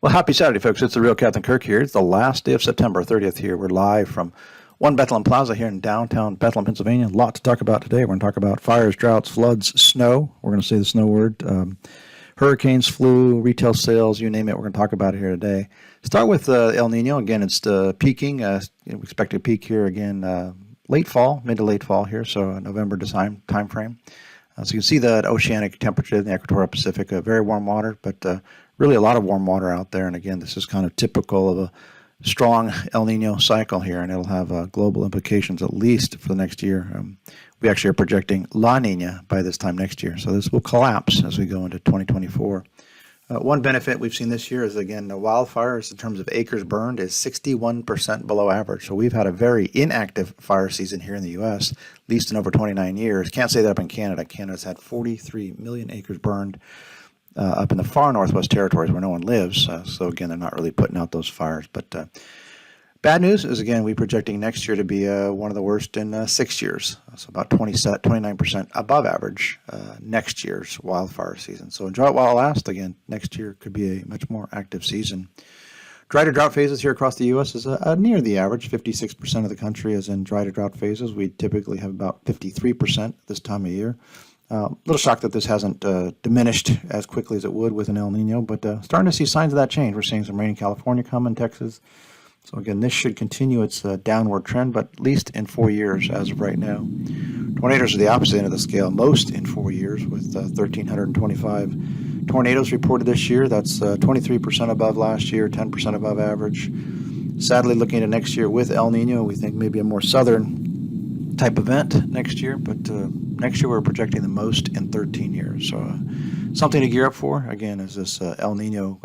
Well, happy Saturday, folks. It's the real Captain Kirk here. It's the last day of September 30th here. We're live from One Bethlehem Plaza here in downtown Bethlehem, Pennsylvania. A lot to talk about today. We're going to talk about fires, droughts, floods, snow. We're going to say the snow word. Hurricanes, flu, retail sales, you name it. We're going to talk about it here today. Start with El Niño. Again, it's peaking. We expect to peak here again late fall, mid to late fall here, so November time frame. So you can see the oceanic temperature in the equatorial Pacific, very warm water, but really a lot of warm water out there. And again, this is kind of typical of a strong El Nino cycle here, and it'll have global implications at least for the next year. We actually are projecting La Niña by this time next year, so this will collapse as we go into 2024. One benefit we've seen this year is, again, the wildfires in terms of acres burned is 61% below average. So we've had a very inactive fire season here in the U.S., least in over 29 years. Can't say that up in Canada. Canada's had 43 million acres burned up in the far northwest territories where no one lives. So again, they're not really putting out those fires. But bad news is, again, we're projecting next year to be one of the worst in 6 years. So about 29% above average next year's wildfire season. So drought while it lasts, again, next year could be a much more active season. Dry to drought phases here across the U.S. is near the average. 56% of the country is in dry to drought phases. We typically have about 53% this time of year. A little shocked that this hasn't diminished as quickly as it would with an El Nino, but starting to see signs of that change. We're seeing some rain in California come in Texas. So again, this should continue its downward trend, but at least in 4 years as of right now. Tornadoes are the opposite end of the scale, most in 4 years, with 1,325 tornadoes reported this year. That's 23% above last year, 10% above average. Sadly, looking into next year with El Nino, we think maybe a more southern type event next year, but next year we're projecting the most in 13 years. So something to gear up for, again, as this El Nino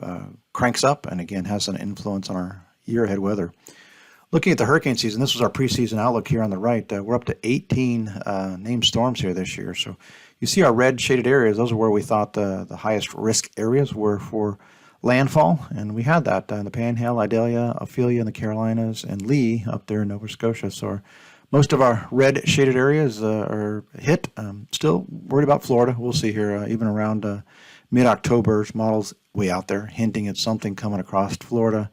cranks up and, again, has an influence on our year-ahead weather. Looking at the hurricane season, this was our preseason outlook here on the right. We're up to 18 named storms here this year. So you see our red shaded areas. Those are where we thought the highest risk areas were for landfall, and we had that in the Panhandle, Idalia, Ophelia in the Carolinas, and Lee up there in Nova Scotia. So most of our red shaded areas are hit. Still worried about Florida. We'll see here, even around mid-October's models way out there, hinting at something coming across Florida,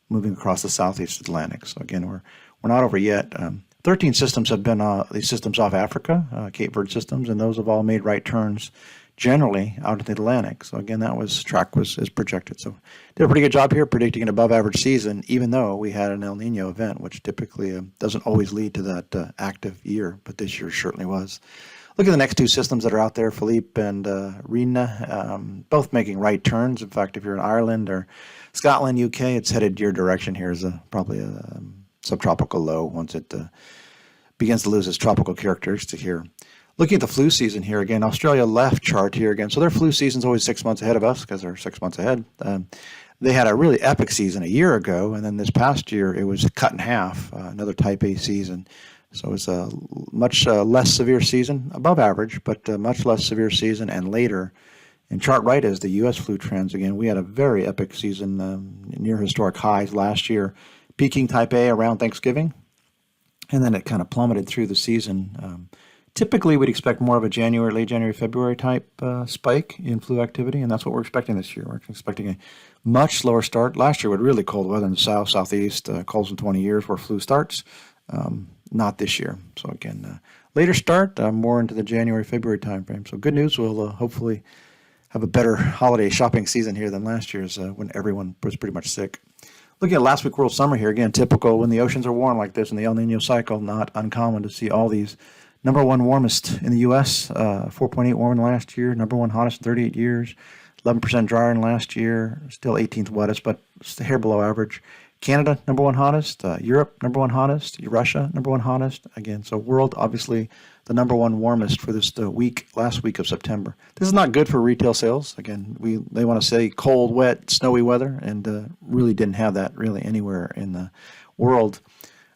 moving across the southeast Atlantic. So again, we're not over yet. 13 systems have been these systems off Africa, Cape Verde systems, and those have all made right turns generally out of the Atlantic. So again, that track was as projected. So did a pretty good job here predicting an above average season, even though we had an El Nino event, which typically doesn't always lead to that active year, but this year certainly was. Look at the next two systems that are out there, Philippe and Niña, both making right turns. In fact, if you're in Ireland or Scotland, UK, it's headed your direction here as probably a subtropical low once it begins to lose its tropical characteristic here. Looking at the flu season here again, Australia left chart here again. So their flu season's always 6 months ahead of us because they're 6 months ahead. They had a really epic season a year ago, and then this past year it was cut in half, another Type A season. So it's a much less severe season, above average, but much less severe season, and later. And chart right is the U.S. flu trends. Again, we had a very epic season, near historic highs last year, peaking Type A around Thanksgiving, and then it kind of plummeted through the season. Typically, we'd expect more of a late January, February type spike in flu activity, and that's what we're expecting this year. We're expecting a much slower start. Last year, we had really cold weather in the south, southeast, coldest in 20 years where flu starts. Not this year. So again, later start, more into the January, February timeframe. So good news, we'll hopefully have a better holiday shopping season here than last year's when everyone was pretty much sick. Looking at last week world summer here, again, typical when the oceans are warm like this in the El Nino cycle, not uncommon to see all these. Number one warmest in the U.S., 4.8 warmer than last year, number one hottest in 38 years, 11% drier than last year, still 18th wettest, but just a hair below average. Canada, number one hottest. Europe, number one hottest. Russia, number one hottest. Again, so world, obviously, the number one warmest for this last week of September. This is not good for retail sales. Again, they want to say cold, wet, snowy weather, and really didn't have that really anywhere in the world.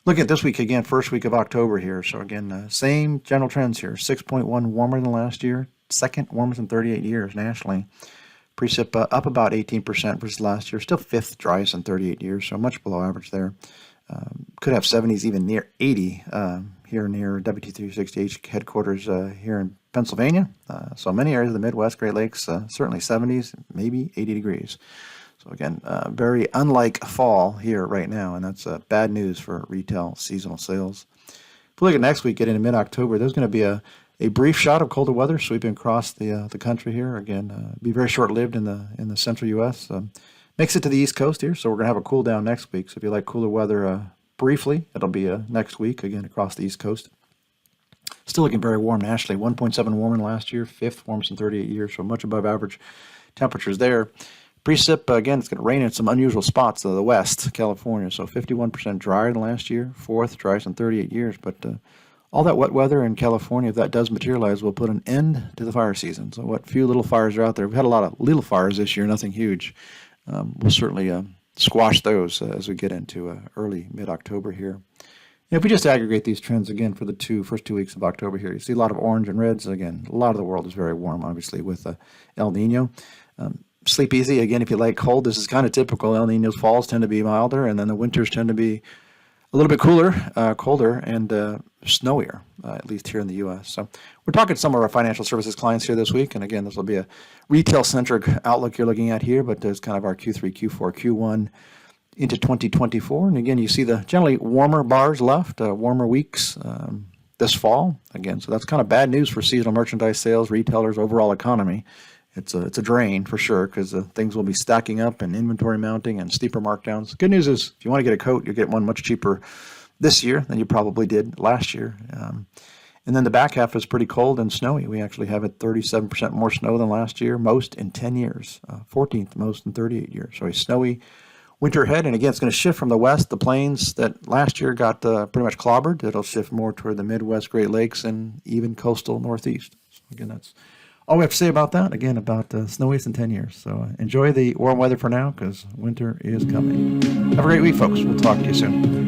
Looking at this week again, first week of October here. So again, same general trends here. 6.1 warmer than last year. Second warmest in 38 years nationally. Precip up about 18% versus last year. Still fifth driest in 38 years, so much below average there. Could have 70s, even near 80 here near WT360H headquarters here in Pennsylvania. So many areas of the Midwest, Great Lakes, certainly 70s, maybe 80 degrees. So again, very unlike fall here right now, and that's bad news for retail seasonal sales. If we look at next week, getting into mid-October, there's going to be a brief shot of colder weather sweeping across the country here. Again, be very short-lived in the central U.S. Makes it to the East Coast here, so we're going to have a cool down next week. So if you like cooler weather briefly, it'll be next week, again, across the East Coast. Still looking very warm nationally, 1.7 warmer than last year, fifth warmest in 38 years, so much above average temperatures there. Precip, again, it's going to rain in some unusual spots of the west, California, so 51% drier than last year, fourth driest in 38 years. But all that wet weather in California, if that does materialize, will put an end to the fire season. So what few little fires are out there, we've had a lot of little fires this year, nothing huge. We'll certainly squash those as we get into early mid-October here. If we just aggregate these trends again for the first 2 weeks of October here, you see a lot of orange and reds. Again, a lot of the world is very warm, obviously, with El Niño. Sleep easy. Again, if you like cold, this is kind of typical. El Niño's falls tend to be milder, and then the winters tend to be a little bit cooler, colder, and snowier, at least here in the U.S. So we're talking to some of our financial services clients here this week, and again, this will be a retail-centric outlook you're looking at here, but it's kind of our Q3, Q4, Q1 into 2024. And again, you see the generally warmer bars left, warmer weeks this fall. Again, so that's kind of bad news for seasonal merchandise sales, retailers, overall economy. It's a drain for sure, because things will be stacking up and inventory mounting and steeper markdowns. Good news is if you want to get a coat, you'll get one much cheaper this year than you probably did last year. And then the back half is pretty cold and snowy. We actually have it 37% more snow than last year, most in 10 years, 14th most in 38 years. So a snowy winter ahead. And again, it's going to shift from the west, the plains that last year got pretty much clobbered. It'll shift more toward the Midwest, Great Lakes, and even coastal Northeast. So again, that's all we have to say about that. Again, about snowiest in 10 years. So enjoy the warm weather for now, because winter is coming. Have a great week, folks. We'll talk to you soon.